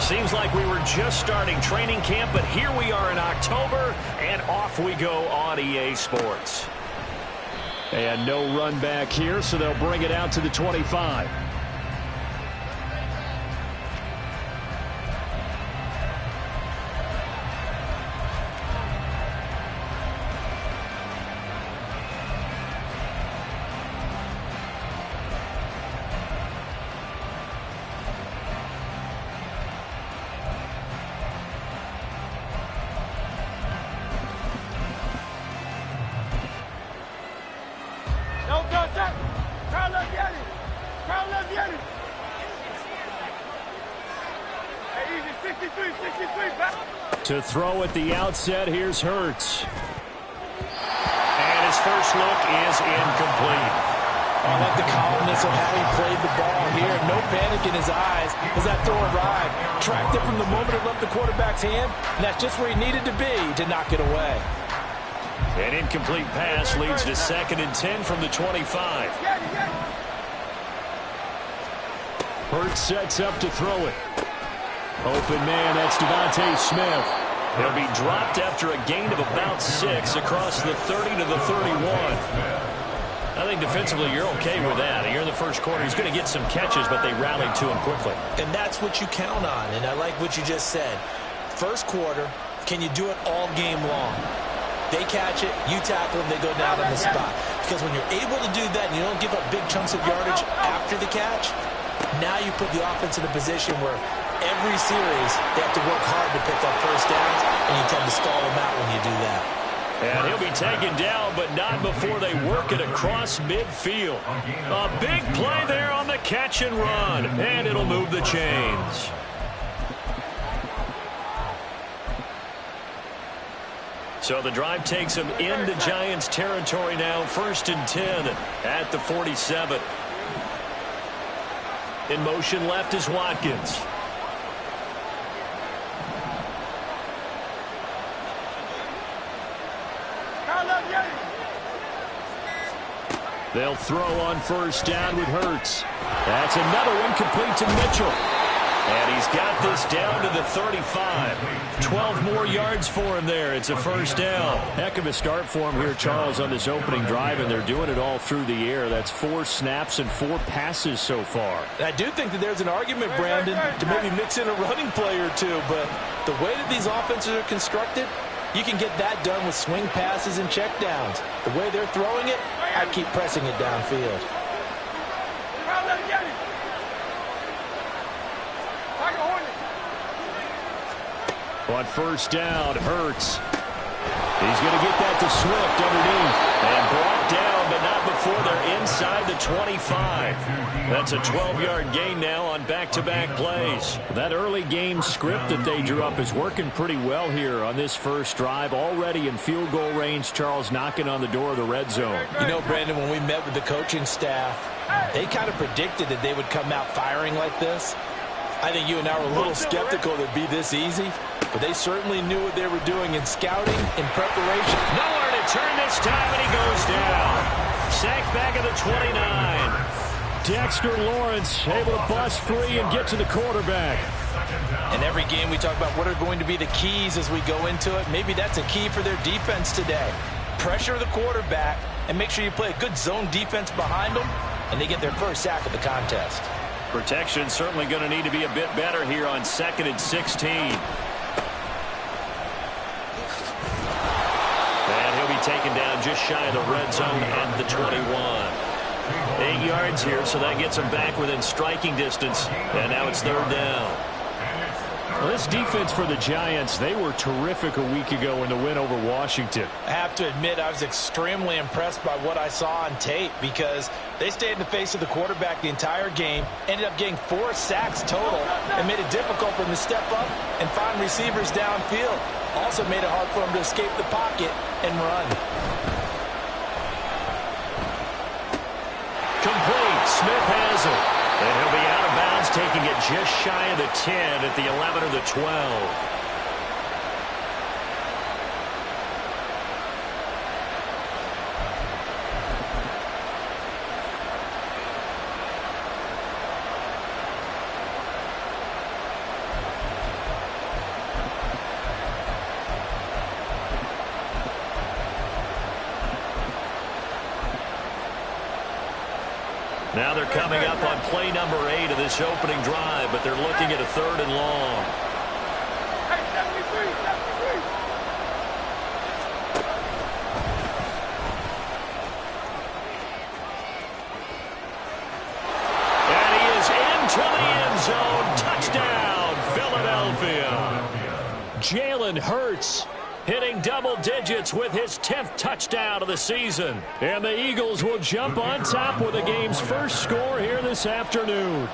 Seems like we were just starting training camp, but here we are in October, and off we go on EA Sports. And no run back here, so they'll bring it out to the 25. To throw at the outset, here's Hurts. And his first look is incomplete. I like the calmness of how he played the ball here. No panic in his eyes as that throw arrived. Tracked it from the moment it left the quarterback's hand, and that's just where he needed to be to knock it away. An incomplete pass leads to 2nd and 10 from the 25. Hurts sets up to throw it. Open man, that's Devontae Smith. He'll be dropped after a gain of about 6 across the 30 to the 31. I think defensively you're okay with that. Here in the first quarter, he's going to get some catches, but they rallied to him quickly. And that's what you count on, and I like what you just said. First quarter, can you do it all game long? They catch it, you tackle them, they go down on the spot. Because when you're able to do that and you don't give up big chunks of yardage after the catch, now you put the offense in a position where every series they have to work hard to pick up first downs, and you tend to stall them out when you do that. And he'll be taken down, but not before they work it across midfield. A big play there on the catch and run, and it'll move the chains. So the drive takes them into Giants territory now. 1st and 10 at the 47. In motion left is Watkins. They'll throw on 1st down with Hurts. That's another one complete to Mitchell. And he's got this down to the 35. 12 more yards for him there. It's a 1st down. Heck of a start for him here, Charles, on this opening drive, and they're doing it all through the air. That's 4 snaps and 4 passes so far. I do think that there's an argument, Brandon, to maybe mix in a running play or two, but the way that these offenses are constructed, you can get that done with swing passes and checkdowns. The way they're throwing it, I keep pressing it downfield. On 1st down, Hurts. He's going to get that to Swift underneath. And brought down, but not before they're inside the 25. That's a 12-yard gain now on back-to-back plays. That early game script that they drew up is working pretty well here on this first drive. Already in field goal range, Charles knocking on the door of the red zone. You know, Brandon, when we met with the coaching staff, they kind of predicted that they would come out firing like this. I think you and I were a little skeptical that it'd be this easy, but they certainly knew what they were doing in scouting and preparation. Nowhere to turn this time, and he goes down. Sacked back at the 29. Dexter Lawrence able to bust free and get to the quarterback. In every game we talk about what are going to be the keys as we go into it. Maybe that's a key for their defense today. Pressure the quarterback and make sure you play a good zone defense behind them, and they get their first sack of the contest. Protection certainly going to need to be a bit better here on 2nd and 16. And he'll be taken down just shy of the red zone at the 21. 8 yards here, so that gets him back within striking distance. And now it's 3rd down. Well, this defense for the Giants, they were terrific a week ago in the win over Washington. I have to admit, I was extremely impressed by what I saw on tape because they stayed in the face of the quarterback the entire game, ended up getting 4 sacks total, and made it difficult for him to step up and find receivers downfield. Also made it hard for him to escape the pocket and run. Complete. Smith has it. And he'll be out of bounds, taking it just shy of the 10 at the 11 or the 12. Now they're coming up on play number 8 of this opening drive, but they're looking at a 3rd and long. And he is into the end zone. Touchdown, Philadelphia. Jalen Hurts hitting double digits with his 10th touchdown of the season. And the Eagles will jump on top with the game's first score here this afternoon.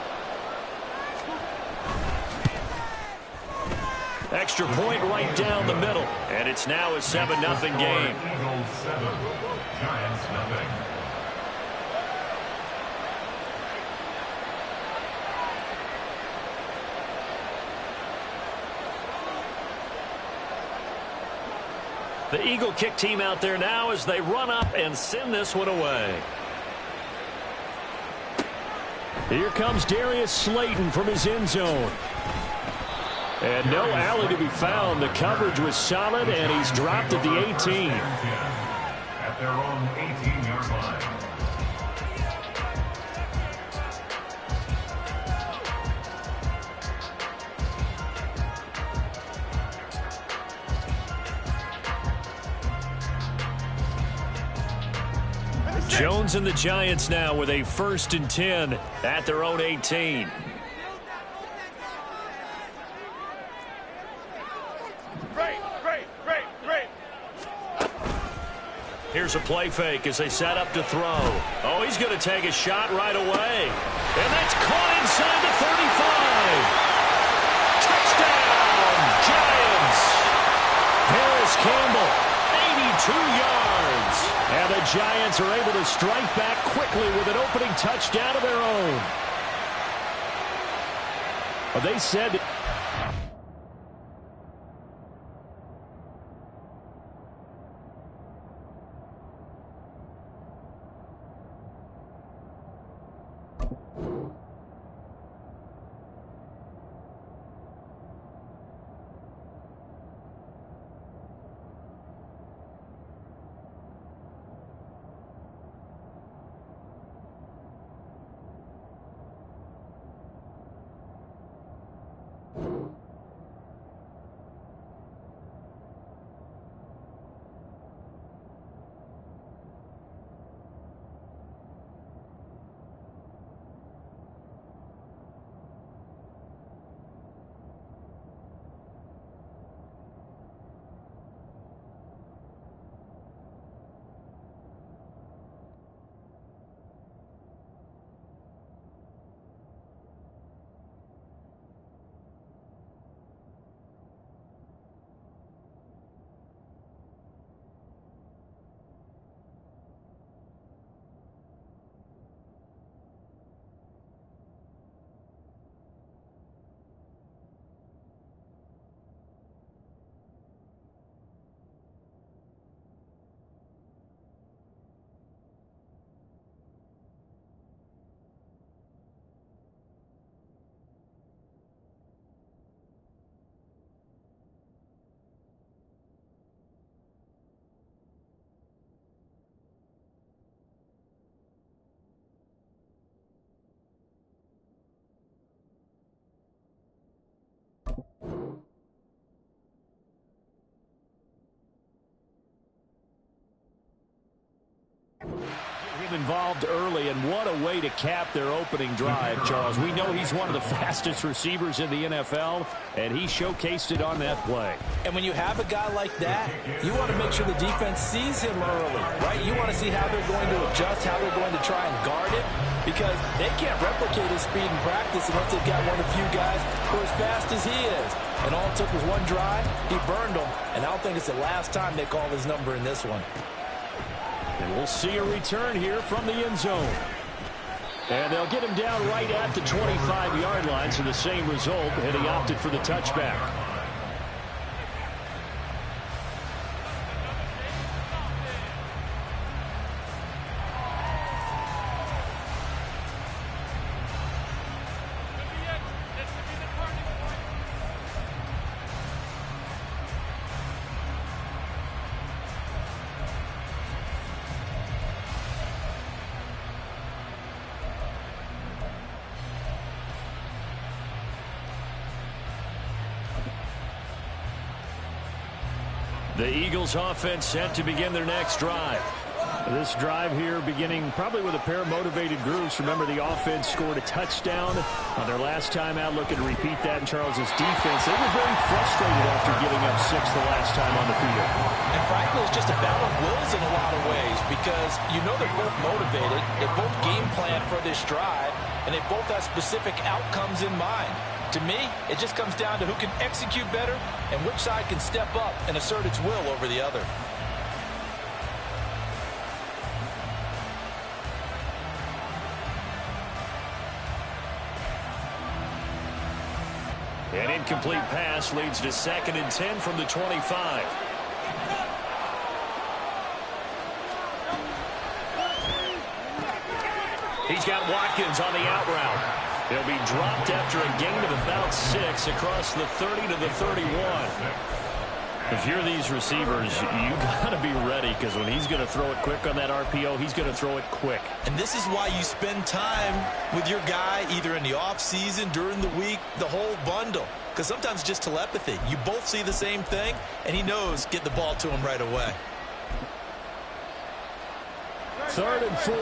Extra point right down the middle. And it's now a 7-0 game. Eagles 7, Giants nothing. The Eagle kick team out there now as they run up and send this one away. Here comes Darius Slayton from his end zone. And no alley to be found. The coverage was solid, and he's dropped at the 18. At their own 18-yard line. Jones and the Giants now with a 1st and 10 at their own 18. Here's a play fake as they set up to throw. Oh, he's going to take a shot right away. And that's caught inside the 35. Touchdown, Giants. Harris Campbell, 82 yards. And the Giants are able to strike back quickly with an opening touchdown of their own. Well, they said... involved early, and what a way to cap their opening drive, Charles. We know he's one of the fastest receivers in the NFL, and he showcased it on that play. And when you have a guy like that, you want to make sure the defense sees him early, right? You want to see how they're going to adjust, how they're going to try and guard it, because they can't replicate his speed in practice unless they've got one of the few guys who are as fast as he is. And all it took was one drive. He burned them, and I don't think it's the last time they call his number in this one. And we'll see a return here from the end zone. And they'll get him down right at the 25-yard line, so the same result, and he opted for the touchback. The Eagles offense set to begin their next drive. This drive here beginning probably with a pair of motivated groups. Remember, the offense scored a touchdown on their last time out, looking to repeat that in Charles's defense. They were very frustrated after giving up 6 the last time on the field. And frankly, it's just a battle of wills in a lot of ways because you know they're both motivated. They both game plan for this drive, and they both have specific outcomes in mind. To me, it just comes down to who can execute better and which side can step up and assert its will over the other. An incomplete pass leads to 2nd and 10 from the 25. He's got Watkins on the out route. He'll be dropped after a gain of about 6 across the 30 to the 31. If you're these receivers, you got to be ready because when he's going to throw it quick on that RPO, he's going to throw it quick. And this is why you spend time with your guy either in the offseason, during the week, the whole bundle. Because sometimes it's just telepathy. You both see the same thing, and he knows get the ball to him right away. 3rd and 4.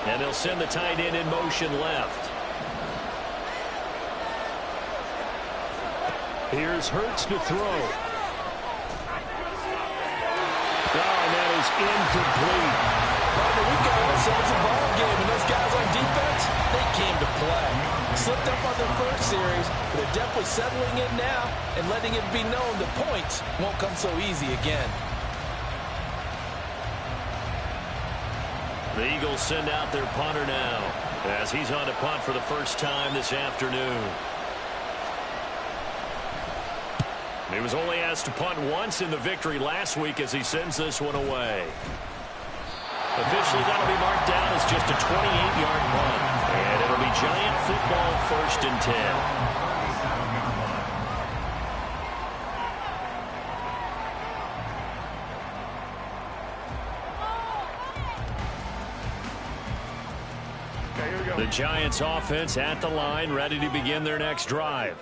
And they'll send the tight end in motion left. Here's Hurts to throw. Oh, and that is incomplete. We've got ourselves a ball game, and those guys on defense, they came to play. Slipped up on their first series, but they're definitely settling in now and letting it be known the points won't come so easy again. The Eagles send out their punter now as he's on to punt for the first time this afternoon. He was only asked to punt once in the victory last week as he sends this one away. Officially, that'll be marked down as just a 28-yard punt. And it'll be Giant football 1st and 10. The Giants offense at the line, ready to begin their next drive.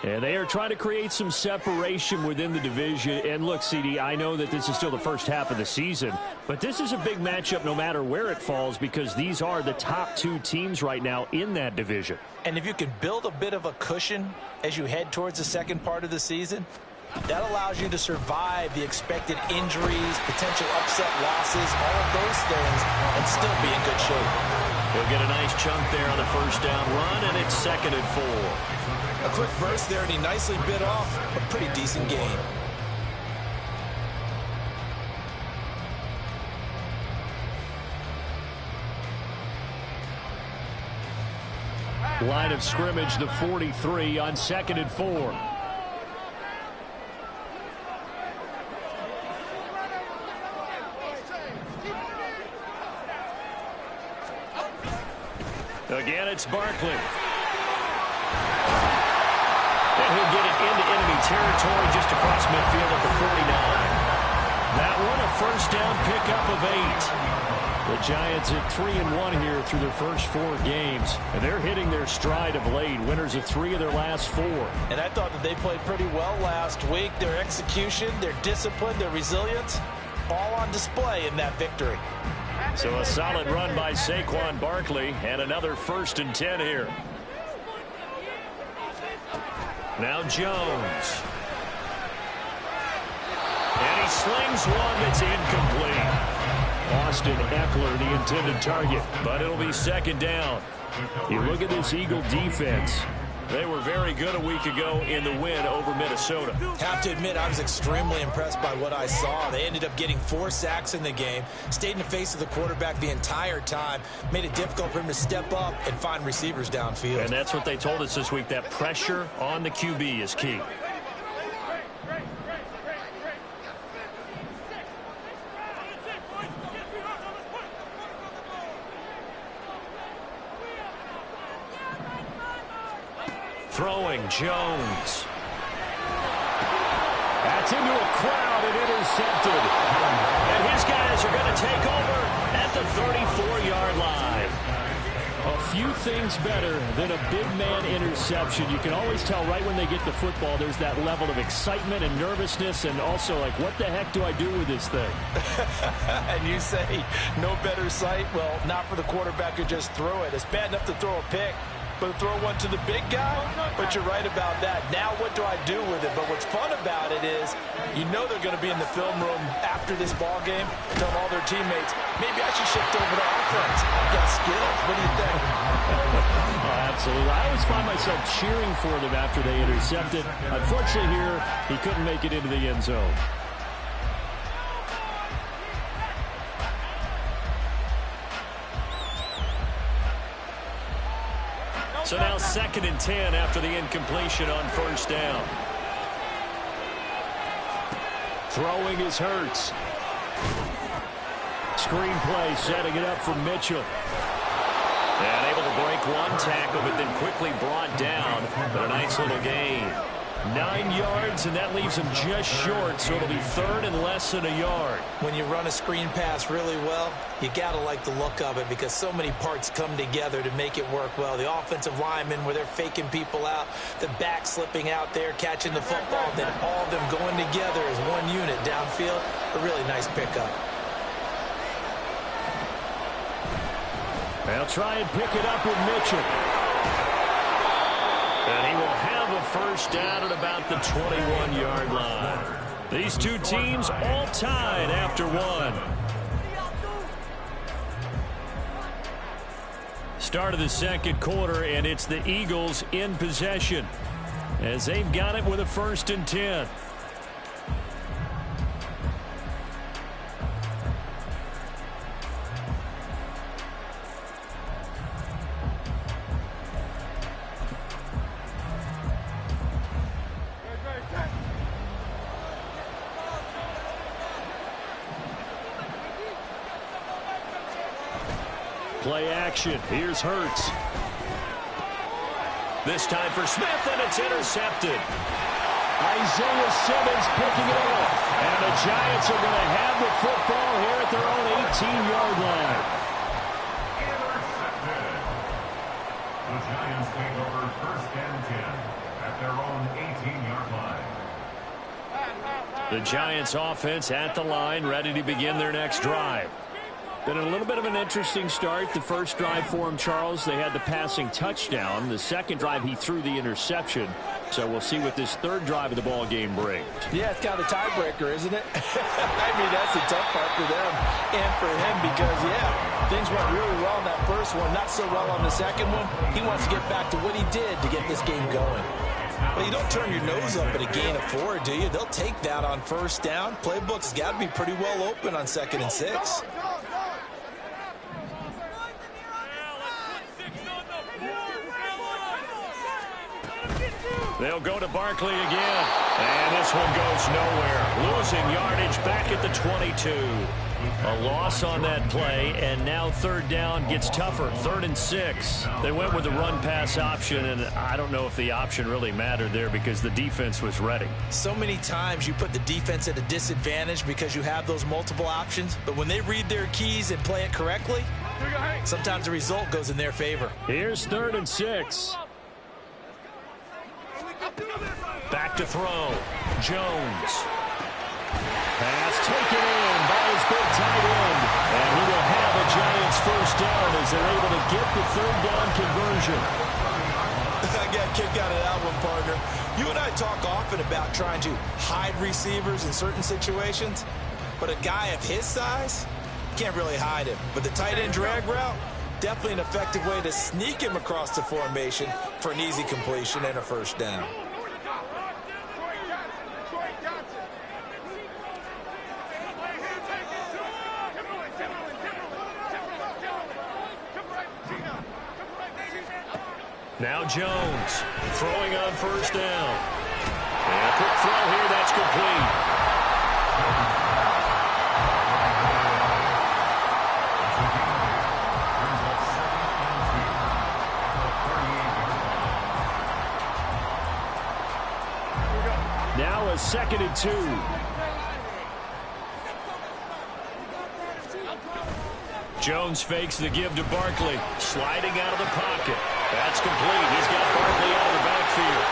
And they are trying to create some separation within the division. And look, CD, I know that this is still the first half of the season, but this is a big matchup no matter where it falls because these are the top 2 teams right now in that division. And if you can build a bit of a cushion as you head towards the second part of the season, that allows you to survive the expected injuries, potential upset losses, all of those things, and still be in good shape. He'll get a nice chunk there on the first down run, and it's 2nd and 4. A quick burst there, and he nicely bit off a pretty decent gain. Line of scrimmage, the 43 on 2nd and 4. Again, it's Barkley. And he'll get it into enemy territory just across midfield at the 49. That one a first down pickup of 8. The Giants at 3-1 here through their first 4 games. And they're hitting their stride of late. Winners of 3 of their last 4. And I thought that they played pretty well last week. Their execution, their discipline, their resilience, all on display in that victory. So a solid run by Saquon Barkley and another 1st and 10 here. Now Jones. And he slings one that's incomplete. Austin Eckler, the intended target. But it'll be 2nd down. You look at this Eagle defense. They were very good a week ago in the win over Minnesota. Have to admit, I was extremely impressed by what I saw. They ended up getting 4 sacks in the game, stayed in the face of the quarterback the entire time, made it difficult for him to step up and find receivers downfield. And that's what they told us this week, that pressure on the QB is key. Throwing, Jones. That's into a crowd and intercepted. And his guys are going to take over at the 34-yard line. A few things better than a big man interception. You can always tell right when they get the football, there's that level of excitement and nervousness, and also like, what the heck do I do with this thing? And you say no better sight? Well, not for the quarterback who just threw it. It's bad enough to throw a pick, but to throw one to the big guy? But you're right about that. Now what do I do with it? But what's fun about it is you know they're going to be in the film room after this ball game, tell all their teammates, maybe I should shift over to offense. I've got skills. What do you think? Oh, absolutely. I always find myself cheering for them after they intercepted. Unfortunately here, he couldn't make it into the end zone. So now 2nd and 10 after the incompletion on first down. Throwing is Hurts. Screen play, setting it up for Mitchell. And able to break one tackle, but then quickly brought down. But a nice little gain. 9 yards, and that leaves him just short, so it'll be 3rd and less than a yard. When you run a screen pass really well, you got to like the look of it because so many parts come together to make it work well. The offensive linemen, where they're faking people out, the back slipping out there, catching the football, then all of them going together as one unit downfield. A really nice pickup. They'll try and pick it up with Mitchell. And he will have a first down at about the 21-yard line. These two teams all tied after one. Start of the second quarter, and it's the Eagles in possession as they've got it with a 1st and 10. Play action. Here's Hurts. This time for Smith, and it's intercepted. Isaiah Simmons picking it off. And the Giants are going to have the football here at their own 18-yard line. Intercepted. The Giants take over 1st and 10 at their own 18-yard line. The Giants offense at the line, ready to begin their next drive. Been a little bit of an interesting start. The first drive for him, Charles, they had the passing touchdown. The second drive, he threw the interception. So we'll see what this third drive of the ball game brings. Yeah, it's kind of a tiebreaker, isn't it? I mean, that's the tough part for them and for him because, yeah, things went really well in that first one, not so well on the second one. He wants to get back to what he did to get this game going. Well, you don't turn your nose up at a gain of 4, do you? They'll take that on first down. Playbook's got to be pretty well open on 2nd and 6. They'll go to Barkley again. And this one goes nowhere. Losing yardage back at the 22. A loss on that play, and now 3rd down gets tougher. 3rd and 6. They went with the run-pass option, and I don't know if the option really mattered there because the defense was ready. So many times you put the defense at a disadvantage because you have those multiple options, but when they read their keys and play it correctly, sometimes the result goes in their favor. Here's 3rd and 6. Back to throw. Jones. Pass taken in by his big tight end. And he will have a Giants first down as they're able to get the 3rd down conversion. I got a kick out of that one, partner. You and I talk often about trying to hide receivers in certain situations, but a guy of his size, can't really hide him. But the tight end drag route, definitely an effective way to sneak him across the formation for an easy completion and a first down. Now Jones throwing on first down. And a quick throw here, that's complete. Now a 2nd and 2. Jones fakes the give to Barkley. Sliding out of the pocket. That's complete. He's got Barkley out of the backfield.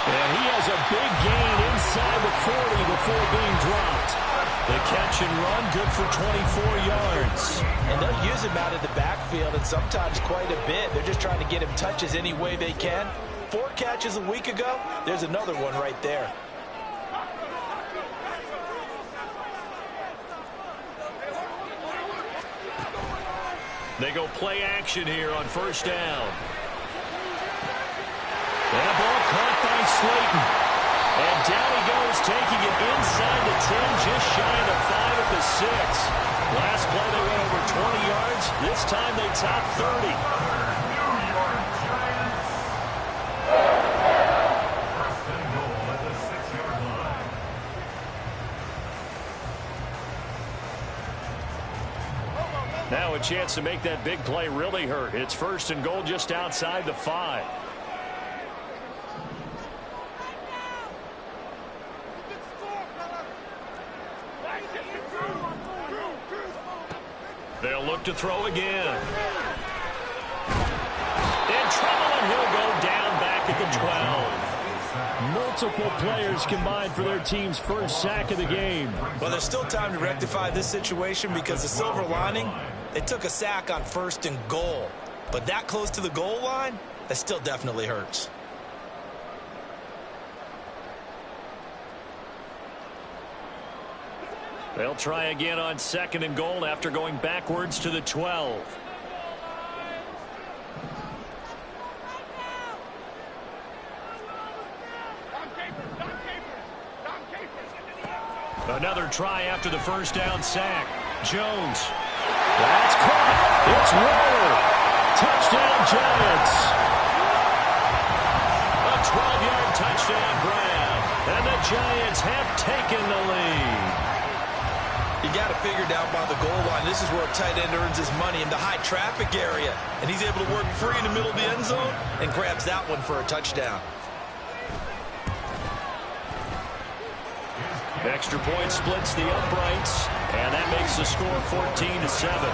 And he has a big gain inside the 40 before being dropped. The catch and run, good for 24 yards. And they'll use him out of the backfield, and sometimes quite a bit. They're just trying to get him touches any way they can. 4 catches a week ago. There's another one right there. They go play action here on first down. That ball caught by Slayton. And down he goes, taking it inside the 10, just shy of the 5 at the 6. Last play they went over 20 yards. This time they top 30. First and goal at the 6-yard line. Now a chance to make that big play really hurt. It's first and goal just outside the 5. They'll look to throw again. In trouble, and he'll go down back at the 12. Multiple players combined for their team's first sack of the game. Well, there's still time to rectify this situation because the silver lining, they took a sack on first and goal. But that close to the goal line, that still definitely hurts. They'll try again on second and goal after going backwards to the 12. Another try after the first down sack. Jones. That's caught. It's Waller. Touchdown, Giants. A 12-yard touchdown grab. And the Giants have taken the lead. You got to figure down by the goal line. This is where a tight end earns his money, in the high traffic area. And he's able to work free in the middle of the end zone and grabs that one for a touchdown. Extra point splits the uprights, and that makes the score 14-7.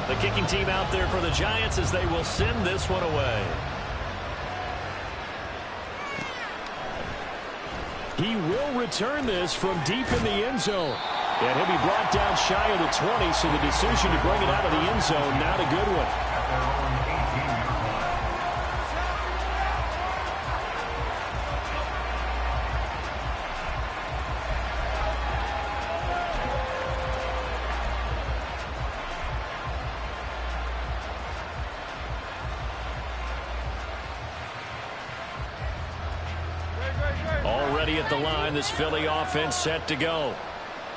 The kicking team out there for the Giants as they will send this one away. He will return this from deep in the end zone. And he'll be brought down shy of the 20, so the decision to bring it out of the end zone, not a good one. Already at the line, this Philly offense set to go.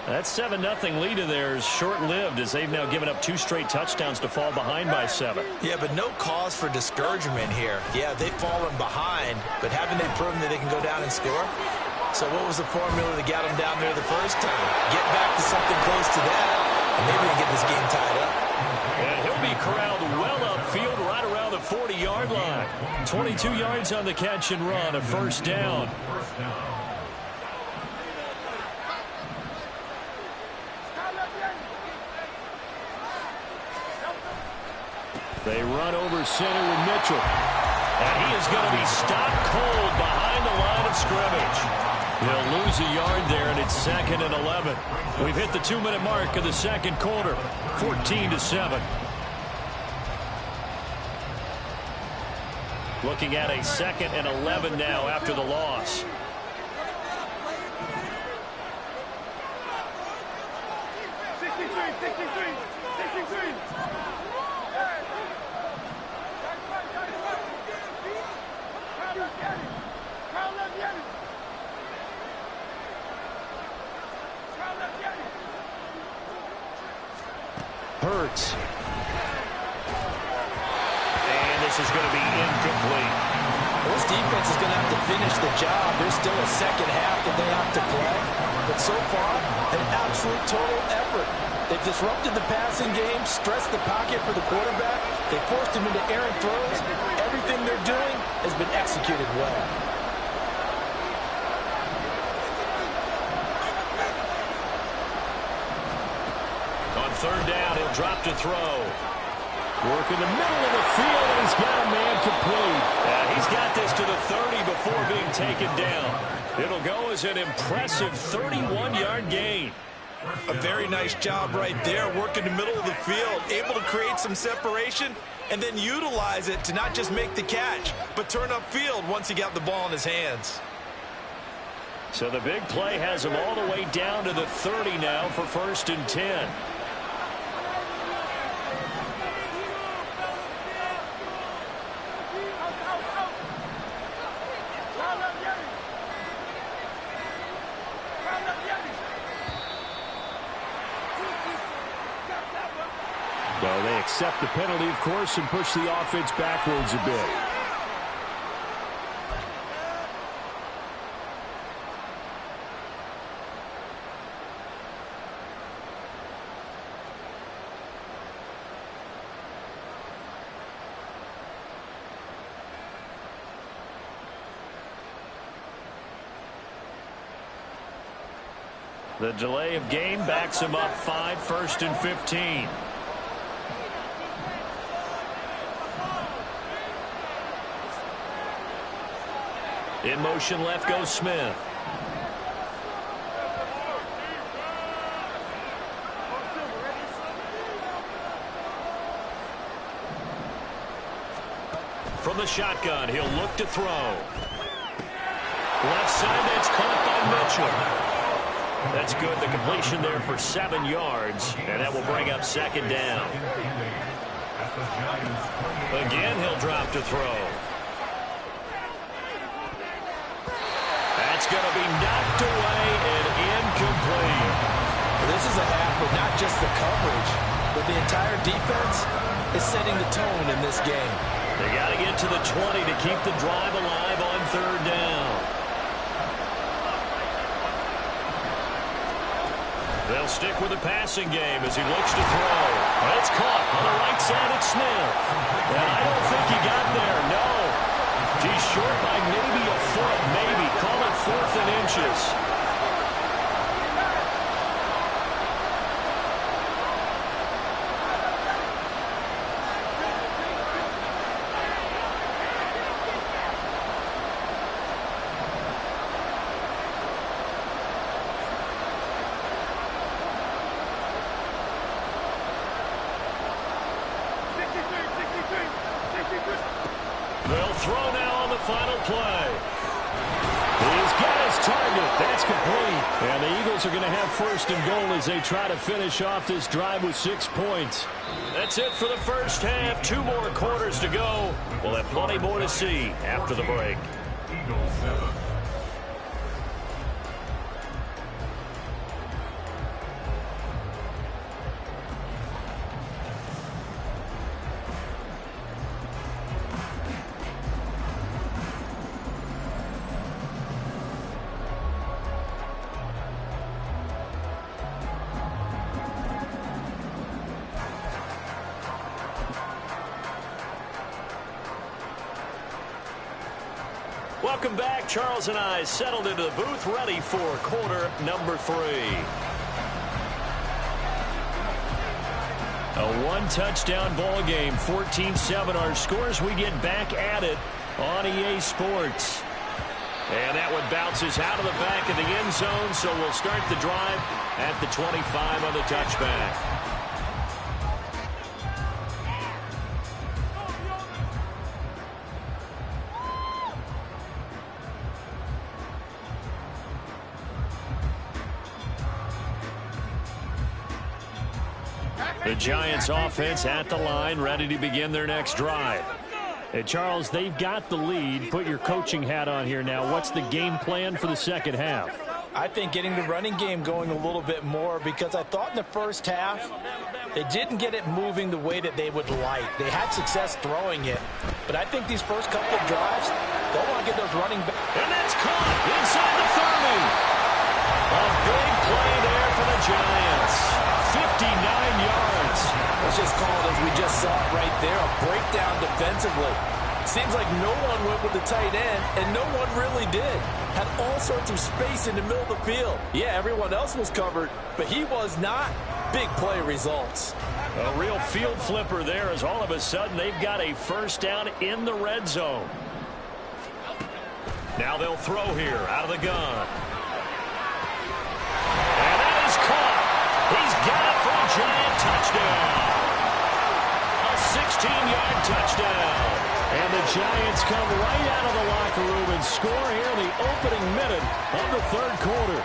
That 7-0 lead of theirs short-lived as they've now given up 2 straight touchdowns to fall behind by 7. Yeah, but no cause for discouragement here. Yeah, they've fallen behind, but haven't they proven that they can go down and score? So what was the formula that got them down there the first time? Get back to something close to that, and maybe they can get this game tied up. And he'll be corralled well upfield right around the 40-yard line. 22 yards on the catch and run, a first down. They run over center with Mitchell. And he is going to be stopped cold behind the line of scrimmage. He'll lose a yard there, and it's 2nd and 11. We've hit the 2-minute mark of the second quarter, 14-7. Looking at a 2nd and 11 now after the loss. Hurts. And this is going to be incomplete. Well, this defense is going to have to finish the job. There's still a second half that they have to play. But so far, an absolute total effort. They've disrupted the passing game, stressed the pocket for the quarterback. They forced him into errant throws. Everything they're doing has been executed well. third down, he'll drop to throw. Work in the middle of the field, and he's got a man complete. Yeah, he's got this to the 30 before being taken down. It'll go as an impressive 31-yard gain. A very nice job right there, working the middle of the field, able to create some separation, and then utilize it to not just make the catch, but turn upfield once he got the ball in his hands. So the big play has him all the way down to the 30 now for 1st and 10. Well, they accept the penalty, of course, and push the offense backwards a bit. The delay of game backs him up 5, 1st and 15. In motion left goes Smith. From the shotgun, he'll look to throw. Left side, that's caught by Mitchell. That's good. The completion there for 7 yards, and that will bring up 2nd down. Again, he'll drop to throw. That's going to be knocked away and incomplete. This is a half with not just the coverage, but the entire defense is setting the tone in this game. They got to get to the 20 to keep the drive alive on 3rd down. They'll stick with the passing game as he looks to throw. That's caught on the right side at Smith. And I don't think he got there, no. He's short by maybe a foot, maybe. Call it 4th and inches. They'll throw now on the final play. He's got his target. That's complete. And the Eagles are going to have 1st and goal as they try to finish off this drive with 6 points. That's it for the first half. 2 more quarters to go. We'll have plenty more to see after the break. Eagles 7. Welcome back. Charles and I settled into the booth, ready for quarter number 3. A 1-touchdown ball game, 14-7 our scores. We get back at it on EA Sports. And that one bounces out of the back of the end zone, so we'll start the drive at the 25 on the touchback. The Giants offense at the line, ready to begin their next drive. Hey, Charles, they've got the lead. Put your coaching hat on here now. What's the game plan for the second half? I think getting the running game going a little bit more, because I thought in the first half they didn't get it moving the way that they would like. They had success throwing it, but I think these first couple of drives, they'll want to get those running back. And that's caught inside the 30. A big play there for the Giants. 59 yards. Let's just call it as we just saw it right there, a breakdown defensively. seems like no one went with the tight end, and no one really did. Had all sorts of space in the middle of the field. Yeah, everyone else was covered, but he was not. Big play results. A real field flipper there as all of a sudden they've got a first down in the red zone. Now they'll throw here out of the gun. And that is caught. He's got it for a giant touchdown. A 16-yard touchdown. And the Giants come right out of the locker room and score here in the opening minute of the third quarter.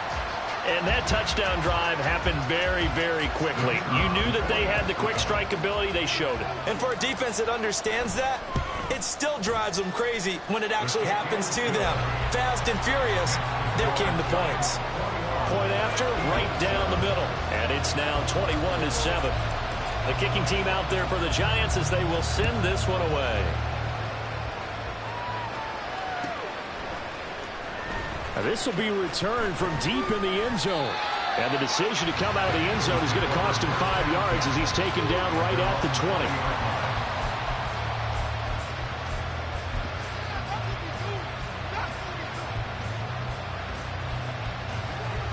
And that touchdown drive happened very, very quickly. You knew that they had the quick strike ability. They showed it. And for a defense that understands that, it still drives them crazy when it actually happens to them. Fast and furious, there came the points. Point after, right down the middle. And it's now 21-7. The kicking team out there for the Giants as they will send this one away. Now this will be returned from deep in the end zone. And the decision to come out of the end zone is going to cost him 5 yards as he's taken down right at the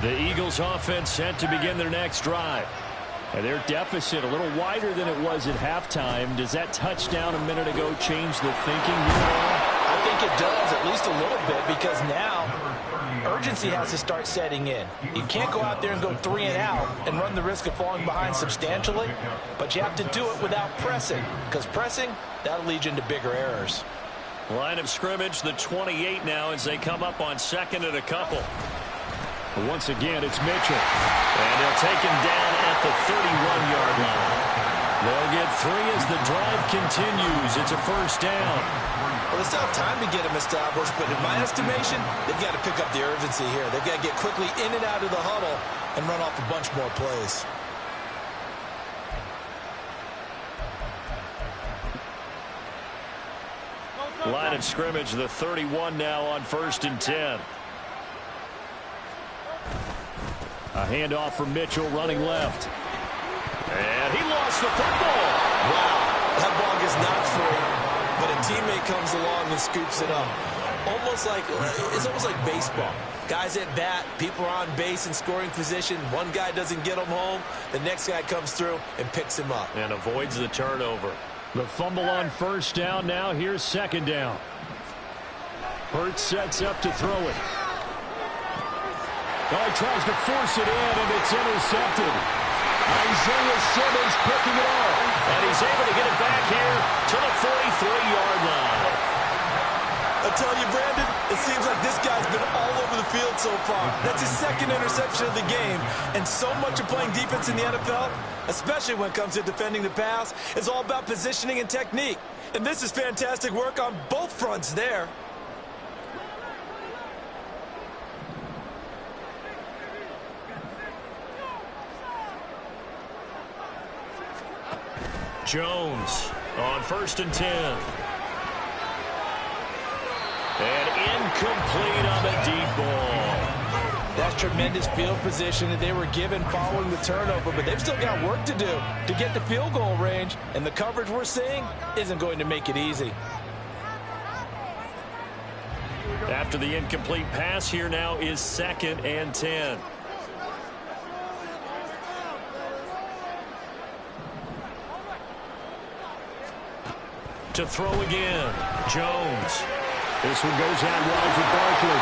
20. The Eagles offense set to begin their next drive. And their deficit a little wider than it was at halftime. Does that touchdown a minute ago change the thinking? I think it does, at least a little bit, because now urgency has to start setting in. You can't go out there and go 3 and out and run the risk of falling behind substantially, but you have to do it without pressing, because pressing, that'll lead you into bigger errors. Line of scrimmage, the 28 now as they come up on second and a couple. Once again, it's Mitchell. And they'll take him down at the 31-yard line. They'll get 3 as the drive continues. It's a first down. Well, they still have time to get him established, but in my estimation, they've got to pick up the urgency here. They've got to get quickly in and out of the huddle and run off a bunch more plays. Line of scrimmage, the 31 now on 1st and 10. A handoff from Mitchell running left. And he lost the football. Wow, that ball gets knocked free, but a teammate comes along and scoops it up. It's almost like baseball. Guys at bat, people are on base in scoring position. One guy doesn't get him home. The next guy comes through and picks him up. And avoids the turnover. The fumble on first down now. Here's second down. Hurts sets up to throw it. Oh, he tries to force it in, and it's intercepted. Isaiah Simmons picking it up. And he's able to get it back here to the 43-yard line. I tell you, Brandon, it seems like this guy's been all over the field so far. That's his second interception of the game. And so much of playing defense in the NFL, especially when it comes to defending the pass, is all about positioning and technique. And this is fantastic work on both fronts there. Jones on 1st and 10. And incomplete on the deep ball. That's tremendous field position that they were given following the turnover, but they've still got work to do to get to field goal range, and the coverage we're seeing isn't going to make it easy. After the incomplete pass, here now is 2nd and 10. To throw again, Jones. This one goes out wide for Barkley.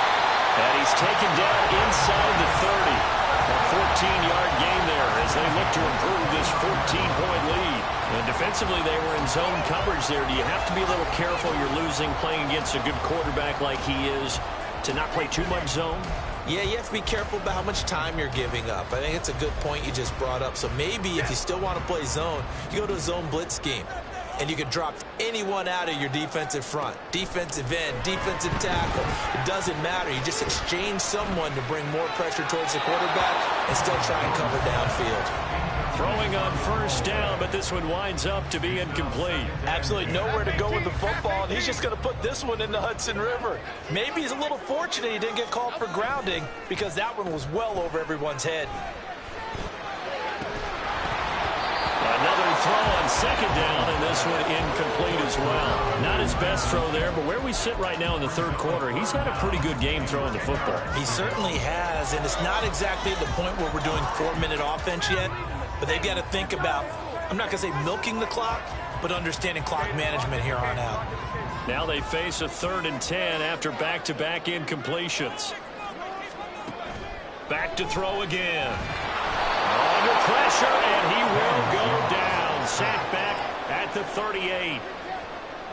And he's taken down inside the 30. A 14-yard gain there as they look to improve this 14-point lead. And defensively, they were in zone coverage there. Do you have to be a little careful you're losing playing against a good quarterback like he is to not play too much zone? Yeah, you have to be careful about how much time you're giving up. I think it's a good point you just brought up. So maybe if you still want to play zone, you go to a zone blitz scheme. And you can drop anyone out of your defensive front. Defensive end, defensive tackle. It doesn't matter. You just exchange someone to bring more pressure towards the quarterback and still try and cover downfield. Throwing on first down, but this one winds up to be incomplete. Absolutely nowhere to go with the football, and he's just going to put this one in the Hudson River. Maybe he's a little fortunate he didn't get called for grounding because that one was well over everyone's head. Another throw on second down, and this one incomplete as well. Not his best throw there, but where we sit right now in the third quarter, he's had a pretty good game throwing the football. He certainly has, and it's not exactly at the point where we're doing 4-minute offense yet, but they've got to think about, I'm not going to say milking the clock, but understanding clock management here on out. Now they face a 3rd and 10 after back-to-back incompletions. Back to throw again. Under pressure, and he will go down. Sacked back at the 38.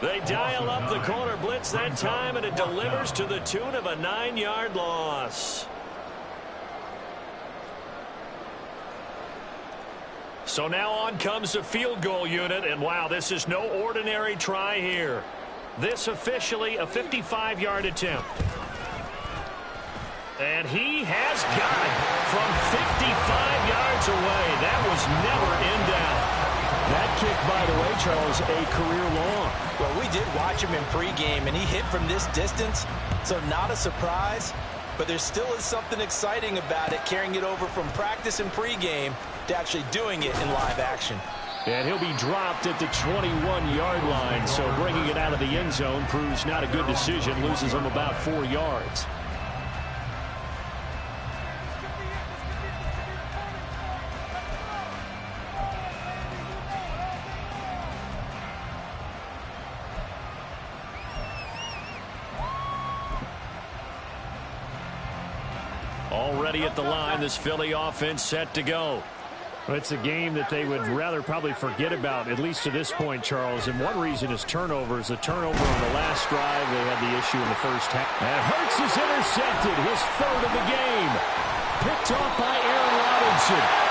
They dial up the corner blitz that time, and it delivers to the tune of a 9-yard loss. So now on comes the field goal unit, and wow, this is no ordinary try here. This officially a 55-yard attempt. And he has got it from 55 yards away. That was never in doubt. That kick, by the way, Charles, a career long. Well, we did watch him in pregame, and he hit from this distance, so not a surprise. But there still is something exciting about it, carrying it over from practice and pregame to actually doing it in live action. And he'll be dropped at the 21-yard line, so bringing it out of the end zone proves not a good decision, loses him about 4 yards. Already at the line, this Philly offense set to go. Well, it's a game that they would rather probably forget about, at least to this point, Charles. And one reason is turnovers. A turnover on the last drive. They had the issue in the first half. And Hurts is intercepted. His 3rd of the game. Picked off by Aaron Robinson.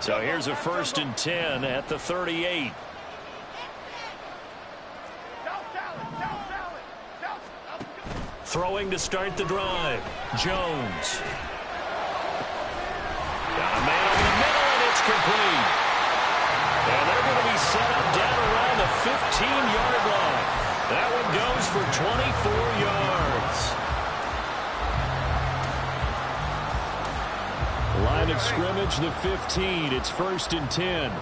So here's a 1st and 10 at the 38. Throwing to start the drive. Jones. Got a man over the middle, and it's complete. And they're going to be set up down around the 15-yard line. That one goes for 24 yards. Line of scrimmage, the 15. It's 1st and 10.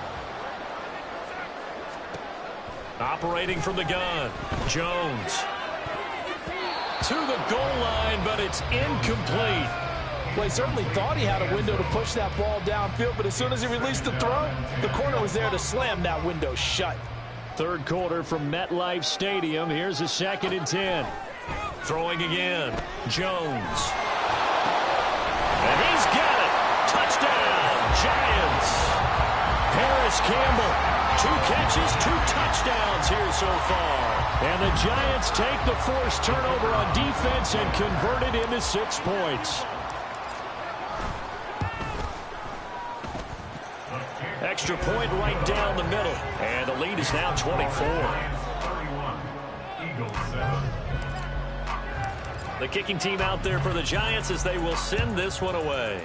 Operating from the gun. Jones. To the goal line, but it's incomplete. Well, he certainly thought he had a window to push that ball downfield, but as soon as he released the throw, the corner was there to slam that window shut. Third quarter from MetLife Stadium. Here's a 2nd and 10. Throwing again. Jones. And he's got it. Touchdown, Giants. Harris Campbell, 2 catches, 2 touchdowns here so far. And the Giants take the forced turnover on defense and convert it into 6 points. Extra point right down the middle. And the lead is now 24. The kicking team out there for the Giants as they will send this one away.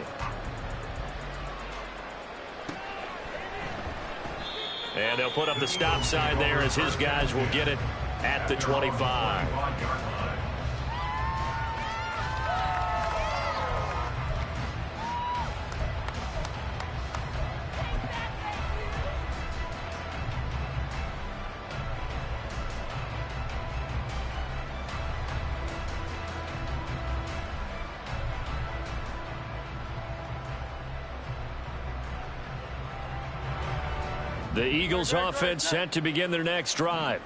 And they'll put up the stop sign there as his guys will get it at the 25. The Eagles offense set to begin their next drive.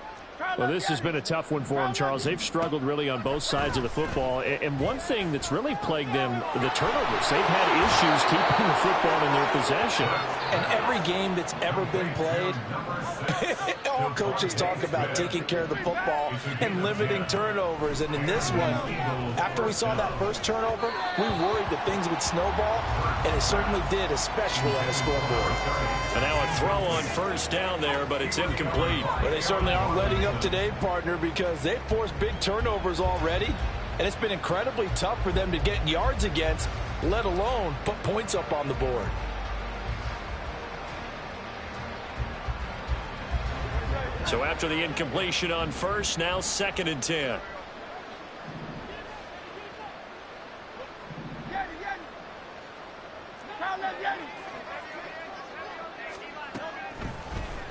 Well, this has been a tough one for them, Charles. They've struggled really on both sides of the football. And one thing that's really plagued them, the turnovers. They've had issues keeping the football in their possession. And every game that's ever been played, all coaches talk about taking care of the football and limiting turnovers. And in this one, after we saw that first turnover, we worried that things would snowball, and it certainly did, especially on the scoreboard. And now a throw on first down there, but it's incomplete. Well, they certainly aren't letting up today, partner, because they've forced big turnovers already, and it's been incredibly tough for them to get yards against, let alone put points up on the board. So after the incompletion on first, now 2nd and 10.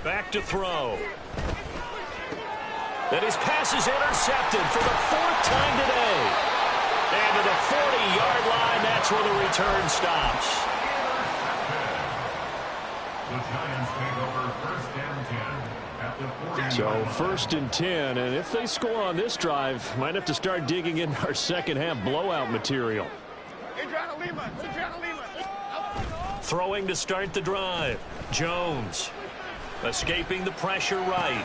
Back to throw. And his pass is intercepted for the 4th time today. And to the 40-yard line, that's where the return stops. The Giants take over 1st and 10 at the 40. So 1st and 10, and if they score on this drive, might have to start digging in our second half blowout material. Throwing to start the drive. Jones escaping the pressure right.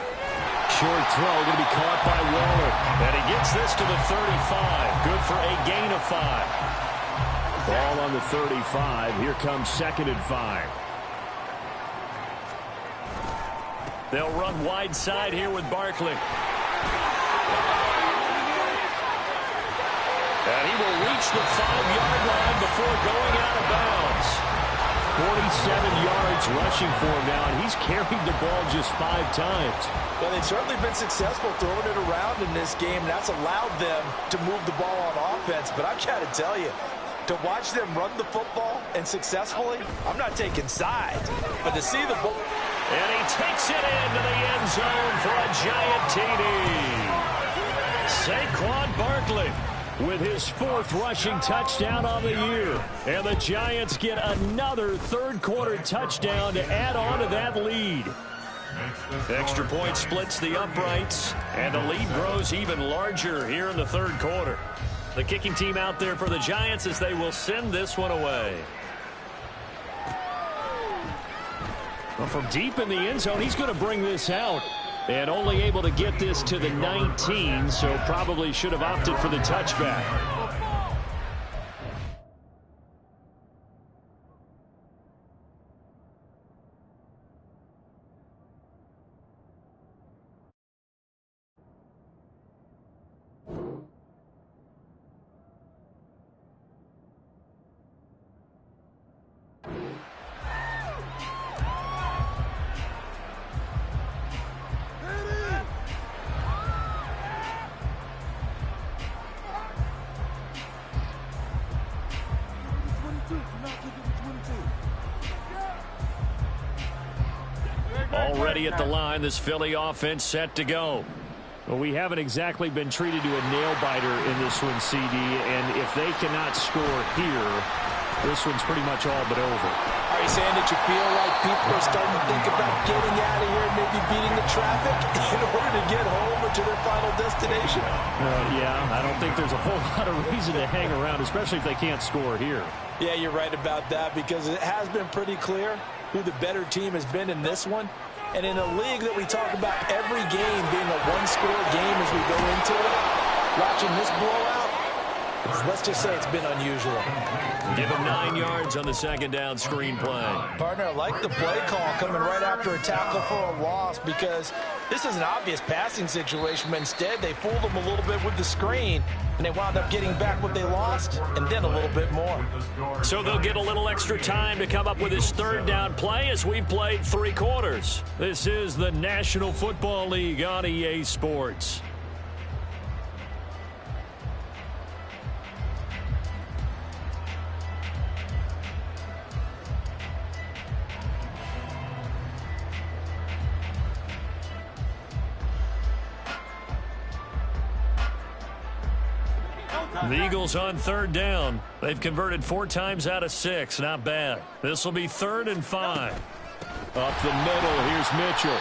Short throw going to be caught by Waller. And he gets this to the 35. Good for a gain of 5. Ball on the 35. Here comes 2nd and 5. They'll run wide side here with Barkley. And he will reach the 5-yard line before going out of bounds. 47 yards rushing for him now, and he's carried the ball just 5 times. Well, they've certainly been successful throwing it around in this game, and that's allowed them to move the ball on offense. But I've got to tell you, to watch them run the football and successfully, I'm not taking sides, but to see the ball. And he takes it into the end zone for a giant TD. Saquon Barkley with his 4th rushing touchdown on the year. And the Giants get another 3rd quarter touchdown to add on to that lead. Extra point splits the uprights, and the lead grows even larger here in the 3rd quarter. The kicking team out there for the Giants as they will send this one away. Well, from deep in the end zone, he's going to bring this out. And only able to get this to the 19, so probably should have opted for the touchback. Already at the line, this Philly offense set to go. Well, we haven't exactly been treated to a nail-biter in this one, CD, and if they cannot score here, this one's pretty much all but over. Are you saying that you feel like people are starting to think about getting out of here and maybe beating the traffic in order to get home or to their final destination? Yeah, I don't think there's a whole lot of reason to hang around, especially if they can't score here. Yeah, you're right about that, because it has been pretty clear who the better team has been in this one. And in a league that we talk about every game being a one-score game as we go into it, watching this blowout, let's just say it's been unusual. Give him 9 yards on the 2nd down screen play. Partner, I like the play call coming right after a tackle for a loss, because this is an obvious passing situation, but instead they fooled them a little bit with the screen, and they wound up getting back what they lost, and then a little bit more. So they'll get a little extra time to come up with his 3rd down play as we've played 3 quarters. This is the National Football League on EA Sports. The Eagles on 3rd down. They've converted 4 times out of 6. Not bad. This will be 3rd and 5. Up the middle, here's Mitchell.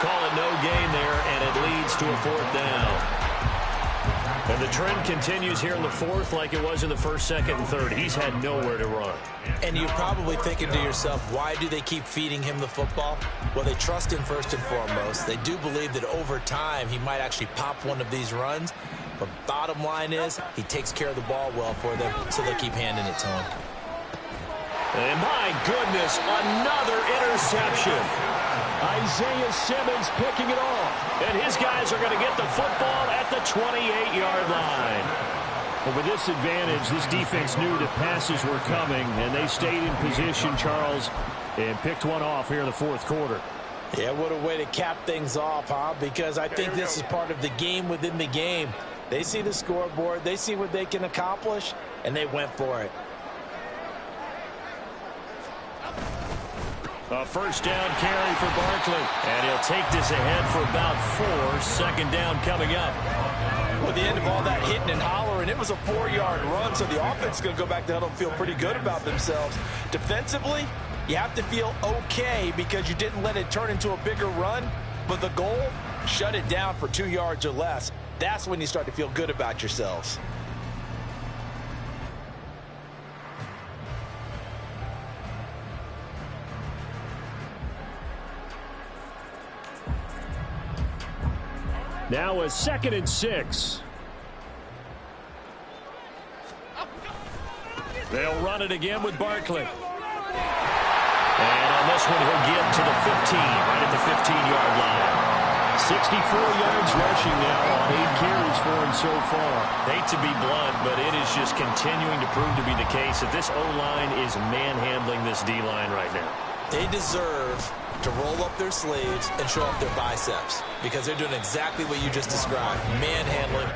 Call it no gain there, and it leads to a 4th down. And the trend continues here in the 4th like it was in the 1st, 2nd, and 3rd. He's had nowhere to run. And you're probably thinking to yourself, why do they keep feeding him the football? Well, they trust him first and foremost. They do believe that over time he might actually pop one of these runs. But bottom line is, he takes care of the ball well for them, so they'll keep handing it to him. And my goodness, another interception. Isaiah Simmons picking it off. And his guys are going to get the football at the 28-yard line. But with this advantage, this defense knew that passes were coming, and they stayed in position, Charles, and picked one off here in the 4th quarter. Yeah, what a way to cap things off, huh? Because I think this is part of the game within the game. They see the scoreboard, they see what they can accomplish, and they went for it. A first down carry for Barkley. And he'll take this ahead for about 4. Second down coming up. Well, the end of all that hitting and hollering, it was a 4-yard run, so the offense is going to go back to huddle and feel pretty good about themselves. Defensively, you have to feel okay because you didn't let it turn into a bigger run, but the goal, shut it down for 2 yards or less. That's when you start to feel good about yourselves. Now a 2nd and 6. They'll run it again with Barkley. And on this one, he'll get to the 15, right at the 15-yard line. 64 yards rushing now on 8 carries for him so far. Hate to be blunt, but it is just continuing to prove to be the case that this O-line is manhandling this D-line right now. They deserve to roll up their sleeves and show up their biceps because they're doing exactly what you just described, manhandling.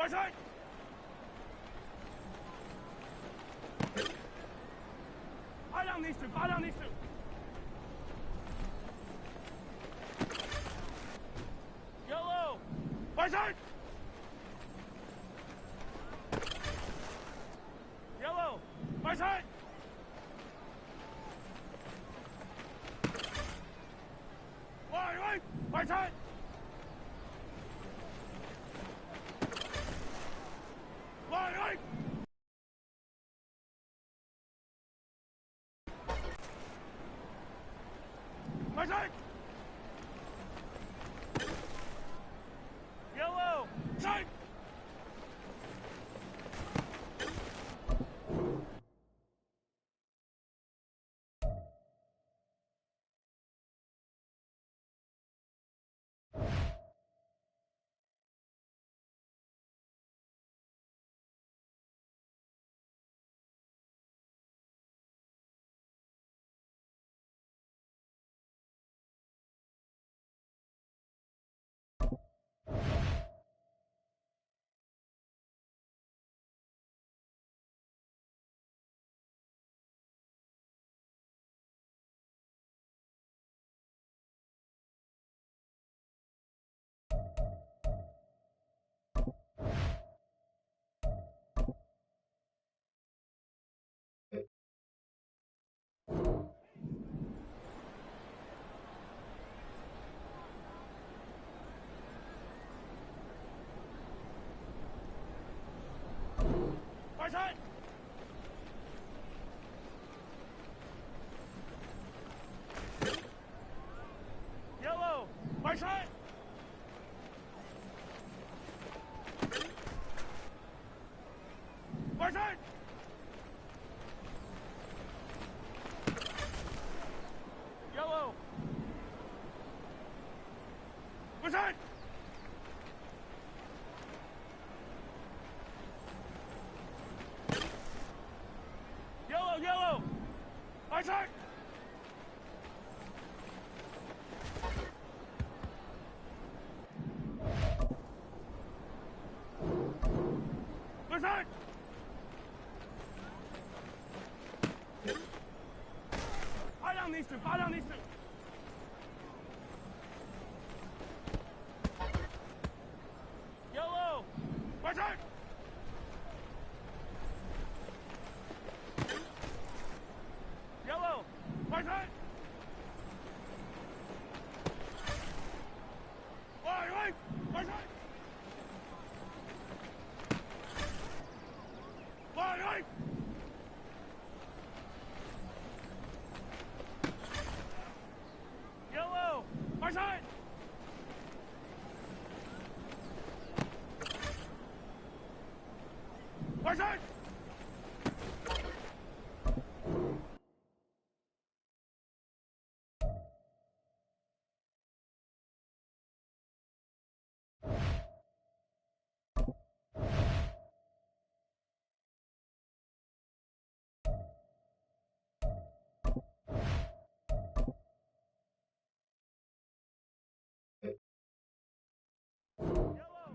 side. Fire down these two. Fire down these two. Yellow. Fire side. Yellow. Fire side. Right. Fire side. Right. Fire side. Yellow. Side. Fire side. Yellow. Fire side. Fire side. Yellow. Fire side. Yellow. Fire side. Fire side. Fire down these two. Fire down these two. Yellow. Fire side. Yellow. Fire side. Right. Fire side. Right. Yellow. Fire side. Fire side. Yellow.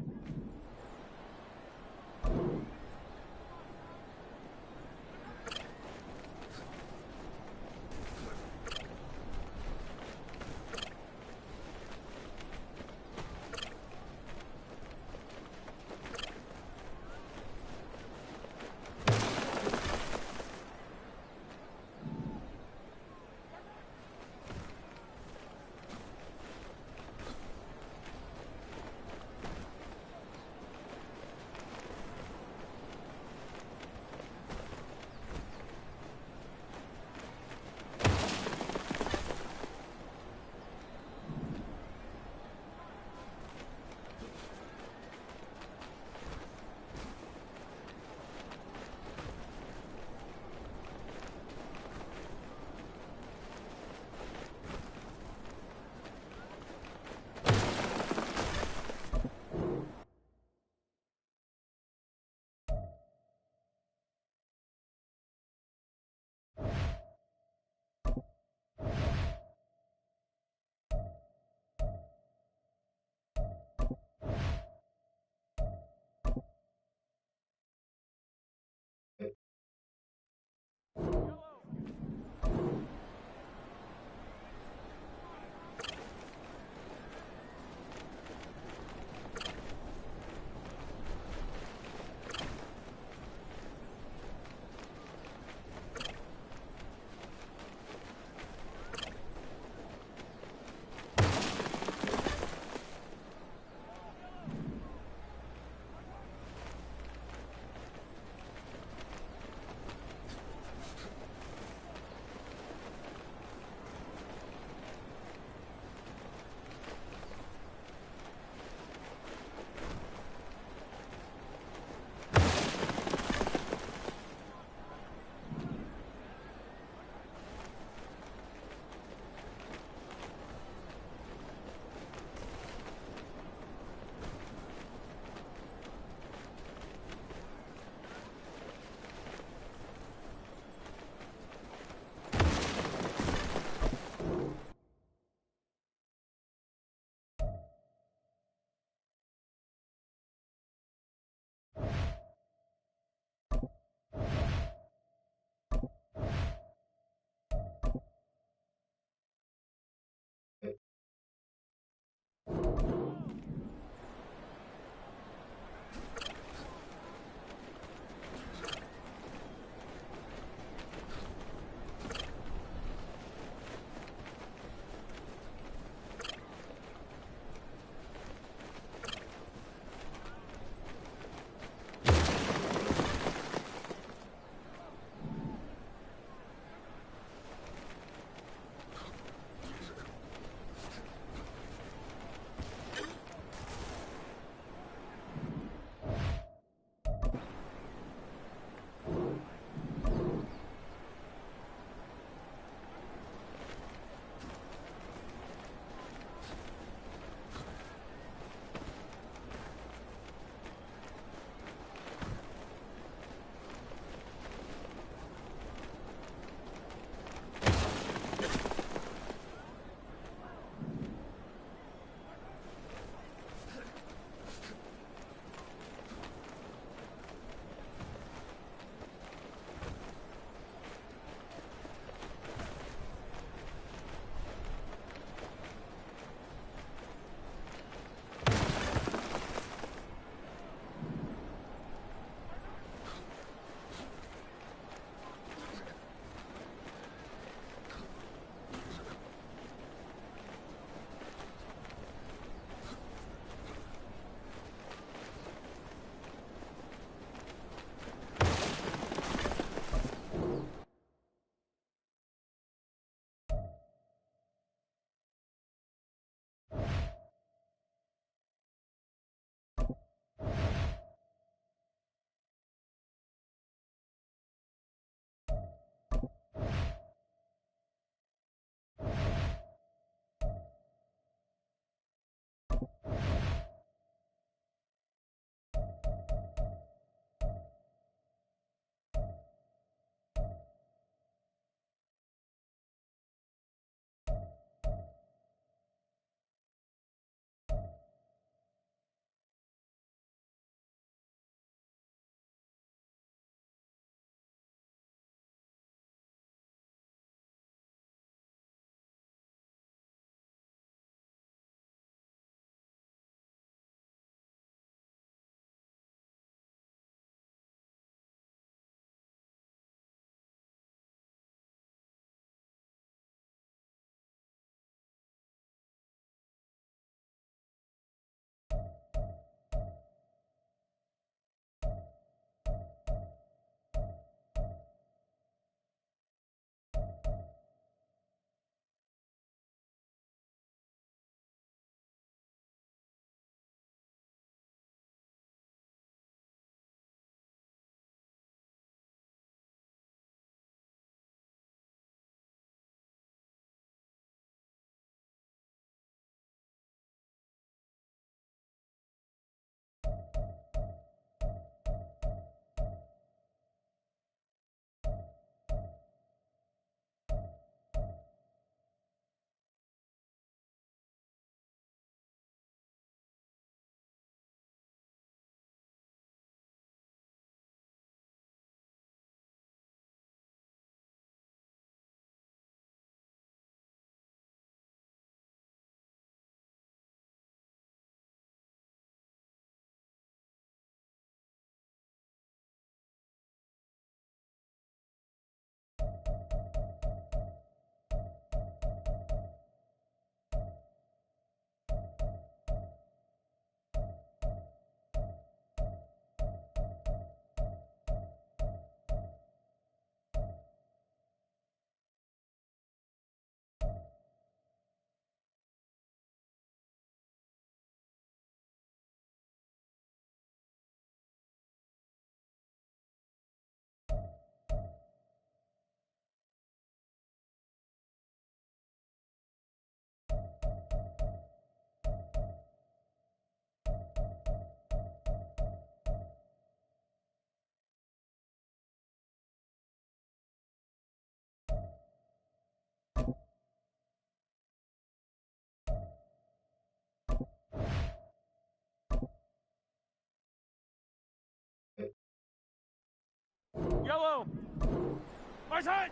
Right side.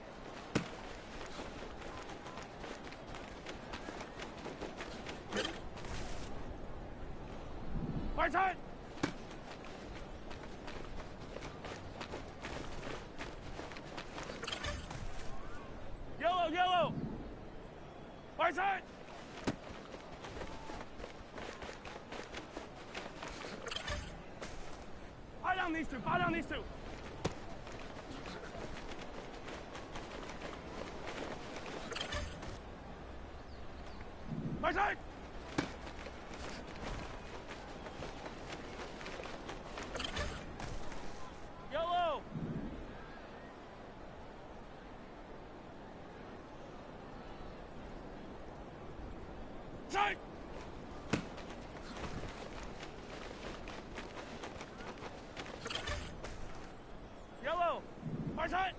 Right side. Yellow, yellow. Right side. Fire down these two. Fire down these two. Right side. Yellow. Side. Yellow. Right side.